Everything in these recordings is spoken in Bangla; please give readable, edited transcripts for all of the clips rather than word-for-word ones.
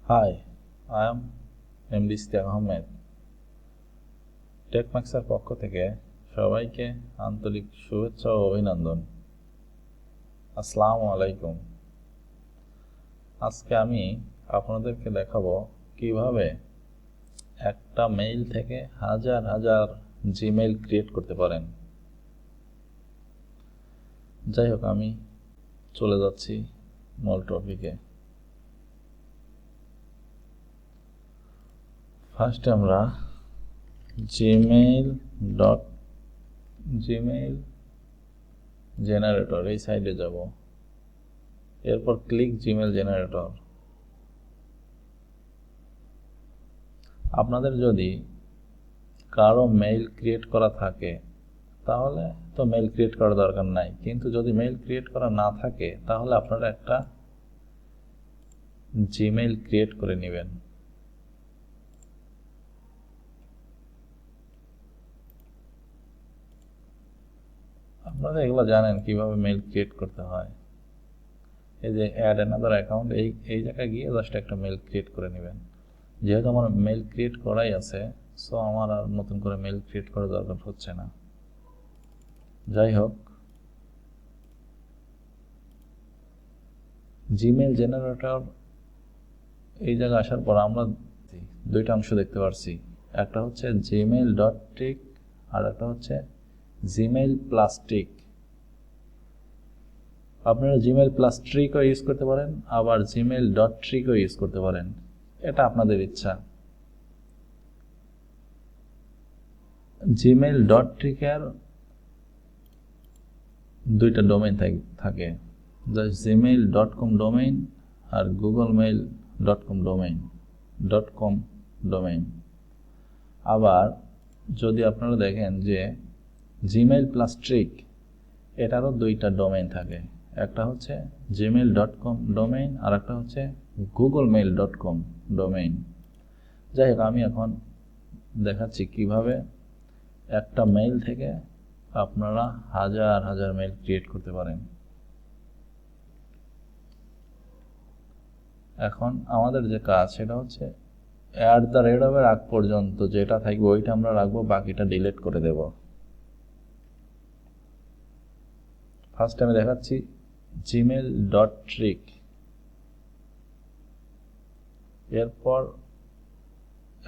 Hi, I am MD Ahmed. টেকম্যাক্সের পক্ষ থেকে সবাইকে আন্তরিক শুভেচ্ছা ও অভিনন্দন। আসসালামু আলাইকুম। আজকে আমি আপনাদেরকে দেখাবো কিভাবে একটা মেইল থেকে হাজার হাজার জিমেইল ক্রিয়েট করতে পারেন। যাই হোক, আমি চলে যাচ্ছি মূল টপিকে। ফার্স্ট আমরা জিমেইল জেনারেটর এই সাইডে যাব। এরপর ক্লিক জিমেইল জেনারেটর। আপনাদের যদি কারো মেইল ক্রিয়েট করা থাকে তাহলে তো মেইল ক্রিয়েট করার দরকার নাই, কিন্তু যদি মেইল ক্রিয়েট করা না থাকে তাহলে আপনারা একটা জিমেইল ক্রিয়েট করে নেবেন। আপনারা এগুলো জানেন কিভাবে মেইল ক্রিয়েট করতে হয়। এই যে অ্যাড অ্যানাদার অ্যাকাউন্ট, এই জায়গায় গিয়ে জাস্ট একটা মেইল ক্রিয়েট করে নেবেন। যেহেতু আমার মেইল ক্রিয়েট করাই আছে, সো আমার আর নতুন করে মেইল ক্রিয়েট করার দরকার হচ্ছে না। যাই হোক, জিমেইল জেনারেটর এই জায়গায় আসার পর আমরা দুইটা অংশ দেখতে পারছি। একটা হচ্ছে gmail.trick আর একটা হচ্ছে জিমেইল প্লাস ট্রিক। আপনারা জিমেইল প্লাস ট্রিকও ইউজ করতে পারেন, আবার gmail.trickও ইউজ করতে পারেন, এটা আপনাদের ইচ্ছা। gmail.trick এর দুইটা ডোমেইন থাকে, gmail.com ডোমেইন আর googlemail.com ডোমেইন। আবার যদি আপনারা দেখেন যে জিমেইল প্লাস ট্রিক এটারও দুইটা ডোমেইন থাকে, একটা হচ্ছে gmail.com ডোমেইন আর একটা হচ্ছে googlemail.com ডোমেইন। যাই হোক, আমি এখন দেখাচ্ছি কিভাবে একটা মেইল থেকে আপনারা হাজার হাজার মেইল ক্রিয়েট করতে পারেন। এখন আমাদের যে কাজ সেটা হচ্ছে @@ এর আগ পর্যন্ত যেটা থাকবে ওইটা আমরা রাখবো, বাকিটা ডিলিট করে দেব। ফার্স্ট আমি দেখাচ্ছি gmail.trick, এরপর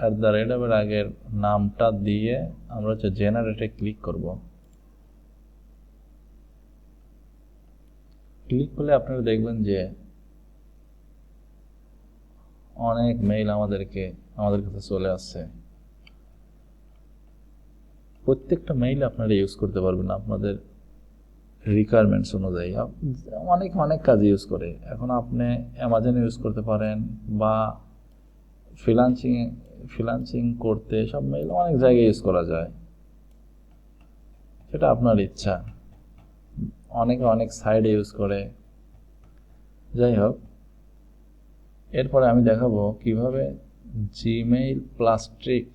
@@ এর আগের নামটা দিয়ে আমরা হচ্ছে জেনারেটে ক্লিক করব। ক্লিক করলে আপনারা দেখবেন যে অনেক মেইল আমাদের কাছে চলে আসছে। প্রত্যেকটা মেইল আপনারা ইউজ করতে পারবেন আপনাদের রিকোয়ারমেন্টস অনুযায়ী। অনেক কাজে ইউজ করে। এখন আপনি অ্যামাজনে ইউজ করতে পারেন বা ফ্রিল্যান্সিং করতে সব মেইল অনেক জায়গায় ইউজ করা যায়, সেটা আপনার ইচ্ছা। অনেকে অনেক সাইডে ইউজ করে। যাই হোক, এরপরে আমি দেখাবো কিভাবে জিমেইল প্লাস ট্রিক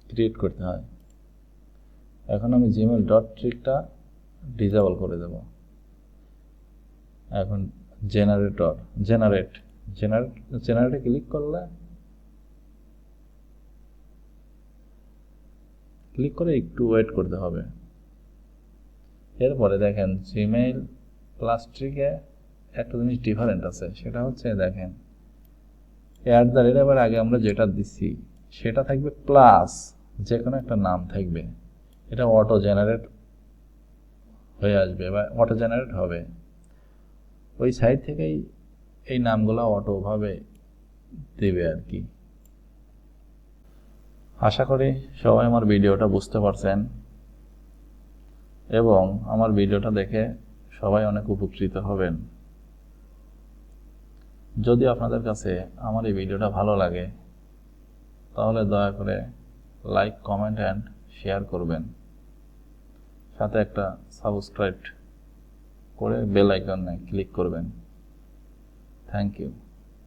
ক্রিয়েট করতে হয়। এখন আমি gmail.trickটা ডিসেবল করে দেব। এখন জেনারেটে ক্লিক করে একটু ওয়েট করতে হবে। এরপরে দেখেন জিমেইল প্লাস ট্রিকে একটা জিনিস ডিফারেন্ট আছে, সেটা হচ্ছে দেখেন @@ এর আগে আমরা যেটা দিচ্ছি সেটা থাকবে প্লাস যে কোনো একটা নাম থাকবে। এটা অটো জেনারেট হয়ে আসবে বা অটো জেনারেট হবে। ওই সাইট থেকেই এই নামগুলো অটোভাবে দেবে আর কি। আশা করি সবাই আমার ভিডিওটা বুঝতে পারছেন এবং আমার ভিডিওটা দেখে সবাই অনেক উপকৃত হবেন। যদি আপনাদের কাছে আমার এই ভিডিওটা ভালো লাগে তাহলে দয়া করে লাইক, কমেন্ট অ্যান্ড শেয়ার করবেন, সাথে একটা সাবস্ক্রাইব করে বেল আইকনে ক্লিক করবেন। Thank you.